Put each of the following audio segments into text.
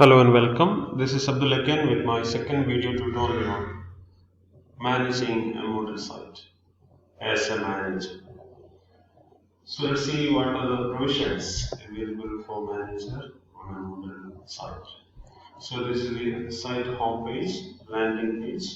Hello and welcome. This is Abdul again with my second video tutorial on managing a Moodle site as a manager. So let's see what are the provisions available for manager on a Moodle site. So this is the site home page, landing page.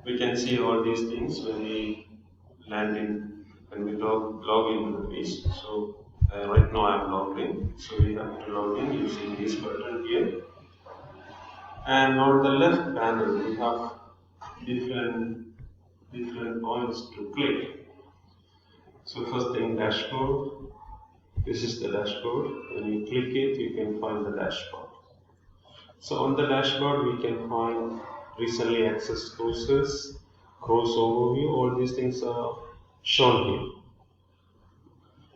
We can see all these things when we log into the page. So right now I am logged in. So we have to log in using this button here. And on the left panel, we have different different points to click. So first thing, dashboard. This is the dashboard. When you click it, you can find the dashboard. So on the dashboard, we can find recently accessed courses, course overview. All these things are shown here.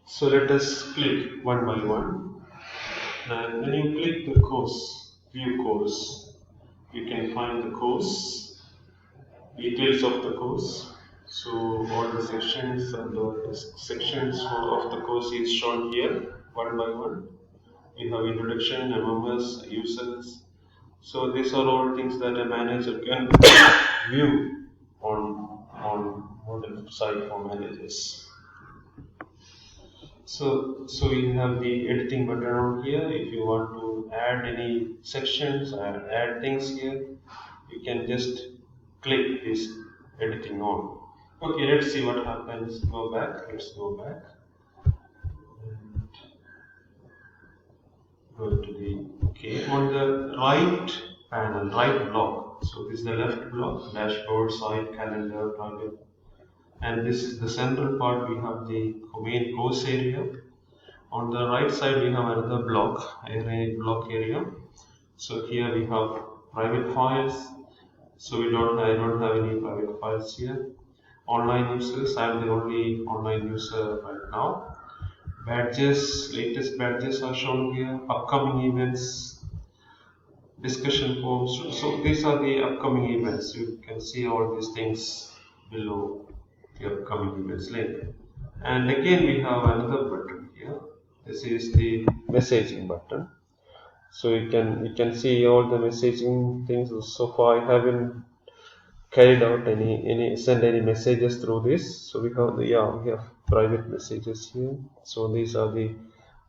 So let us click one by one. And when you click the course, view course, you can find the course, details of the course. So all the sections and the sections of the course is shown here one by one. We have introduction, MMS, users. So these are all things that a manager can view on the site for managers. So you have the editing button on here. If you want to add any sections or add things here, you can just click this editing on. Okay, let's see what happens. Go back. Let's go back. And go to the okay on the right panel, right block. So this is the left block, dashboard, site, calendar, target, and this is the central part. We have the main course area. On the right side, we have another block area. So here we have private files. So I don't have any private files here. Online users, I am the only online user right now. Badges, latest badges are shown here. Upcoming events, discussion forums. So these are the upcoming events. You can see all these things below the upcoming events link. And again, we have another button here. This is the messaging button. So you can see all the messaging things. So far, I haven't carried out any send any messages through this. So we have private messages here. So these are the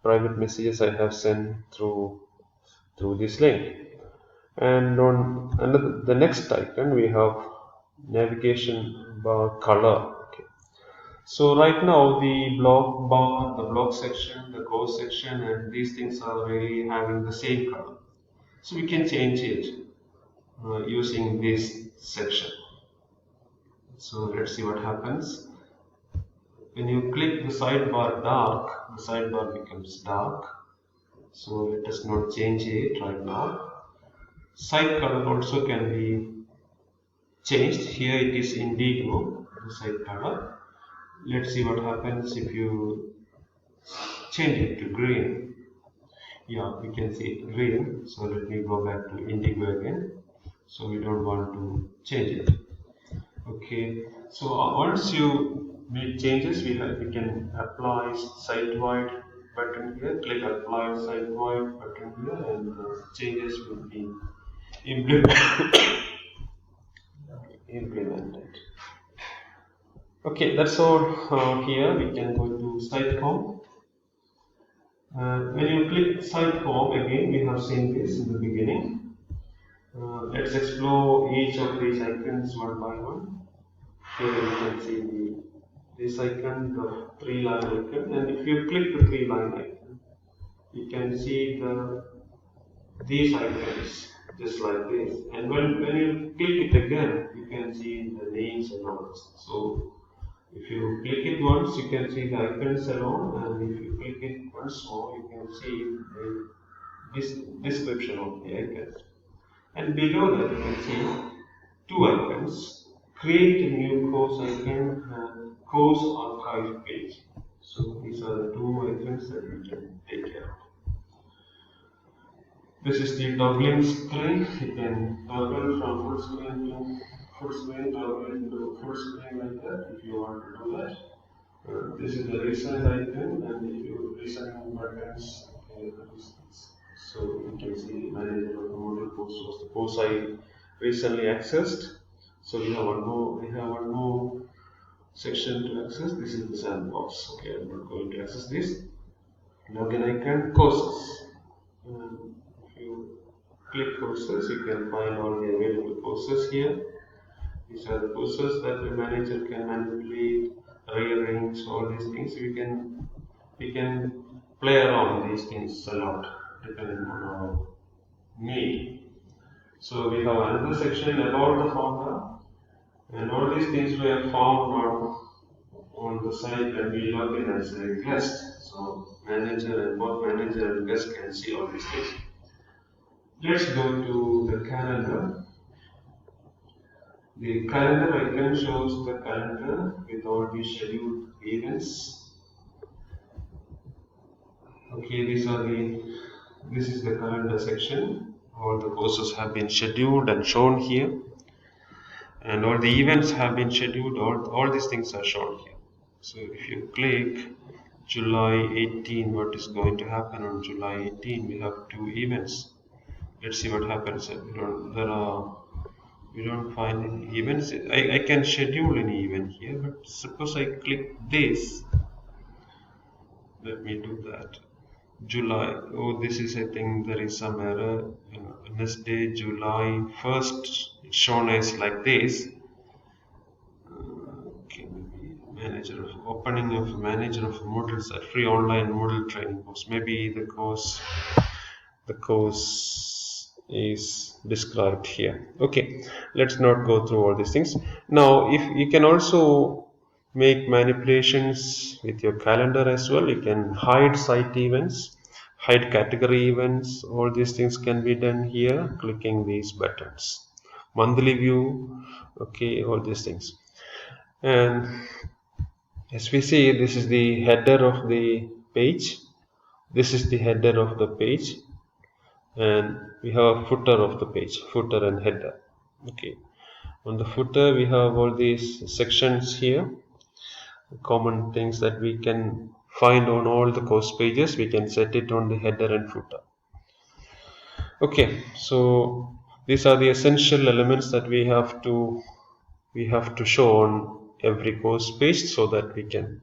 private messages I have sent through this link. And on the next icon we have navigation bar color. Okay. So right now the block bar, the block section, the course section, and these things are really having the same color. So we can change it using this section. So let's see what happens. When you click the sidebar dark, the sidebar becomes dark. So let us not change it right now. Site color also can be changed. Here it is indigo, the site color. Let's see what happens if you change it to green. Yeah, we can see it green. So let me go back to indigo again. So we don't want to change it. Okay, so once you make changes, we can apply site-wide button here. Click apply site-wide button here, and the changes will be implemented. Okay, that's all here. We can go to site home. When you click site home again, we have seen this in the beginning. Let's explore each of these icons one by one. Here you can see this icon, the three line icon, and if you click the three line icon, you can see these icons just like this. And when you click it again, you can see the names and all. So if you click it once, you can see the icons alone, and if you click it once more, you can see the description of the icons. And below that, you can see two icons. Create a new course icon and course archive page. So these are the two icons that we can take care of. This is the toggling screen. You can toggle from full screen to full screen, toggle into full screen like that if you want to do that. This is the recent icon, and if you recent buttons, So you can see manager of the Moodle course was the course I recently accessed. So we have one more section to access. This is the sandbox. Okay, I'm not going to access this. Login icon, courses. If you click courses, you can find all the available courses here. These are the courses that the manager can manipulate, rearrange, all these things. We can play around these things a lot depending on our need. So we have another section about the formula, and all these things were found on the site when we log in as a guest. So manager and both manager and guest can see all these things. Let's go to the calendar. The calendar icon shows the calendar with all the scheduled events. Okay, this is the calendar section. All the courses have been scheduled and shown here, and all the events have been scheduled. All these things are shown here. So if you click July 18, what is going to happen on July 18? We have two events. Let's see what happens. We don't find any events. I can schedule any event here, but suppose I click this. Let me do that. July. Oh, this is, I think there is some error. Wednesday, July 1st, it's shown as like this. Okay, maybe manager of opening of manager of Moodle site, free online Moodle training course. Maybe the course is described here. Okay, let's not go through all these things. Now, if you can also make manipulations with your calendar as well. You can hide site events, hide category events. All these things can be done here, clicking these buttons. Monthly view, okay, all these things. And as we see, this is the header of the page. This is the header of the page, and we have a footer of the page, footer and header. Okay, on the footer we have all these sections here, common things that we can find on all the course pages. We can set it on the header and footer. Okay, so these are the essential elements that we have to show on every course page, so that we can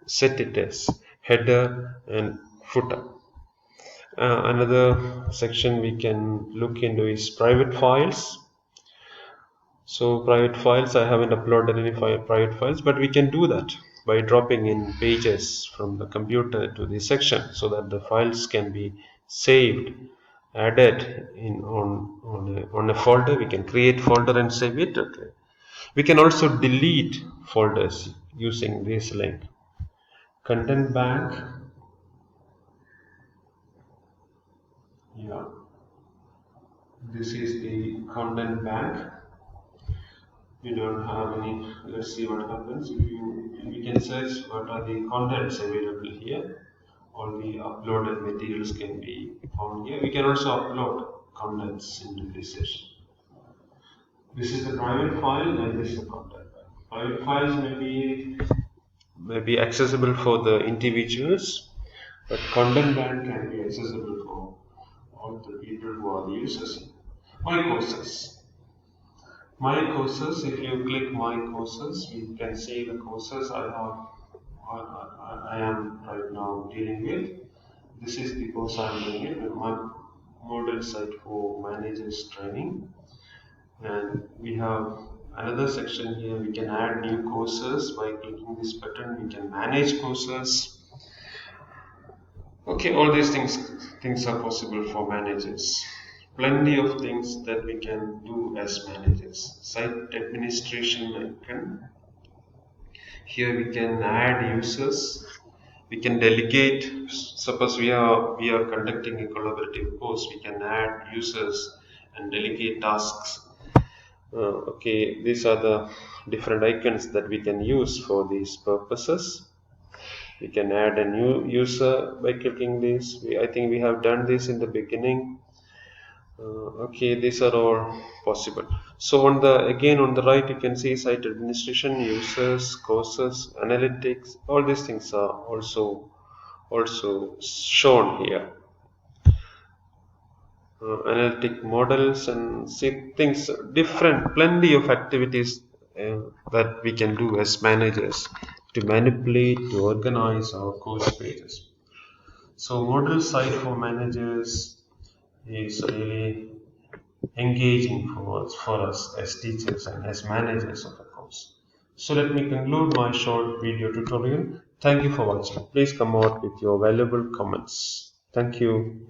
set it as header and footer. Another section we can look into is private files. So private files, I haven't uploaded any private files, but we can do that by dropping in pages from the computer to the section, so that the files can be saved, added in on a folder. We can create folder and save it. Okay, we can also delete folders using this link. Content bank. Yeah, this is the content bank. We don't have any. Let's see what happens. We can search what are the contents available here. All the uploaded materials can be found here. We can also upload contents into this session. This is the private file, and this is the content file. Private files may be accessible for the individuals, but content bank can be accessible for all the people who are the users. My courses. My courses, if you click my courses, you can see the courses I am right now dealing with. This is the course I am doing it with my Moodle site for managers training. And we have another section here. We can add new courses by clicking this button. We can manage courses. Okay, all these things are possible for managers. Plenty of things that we can do as managers. Site administration icon. Here we can add users. We can delegate. Suppose we are conducting a collaborative course. We can add users and delegate tasks. Okay, these are the different icons that we can use for these purposes. We can add a new user by clicking this. I think we have done this in the beginning. Okay, these are all possible. So on the right, you can see site administration, users, courses, analytics. All these things are also shown here. analytic models and see things different, plenty of activities that we can do as managers to manipulate, to organize our course pages. So model side for managers is really engaging for us as teachers and as managers of the course. So let me conclude my short video tutorial. Thank you for watching. Please come out with your valuable comments. Thank you.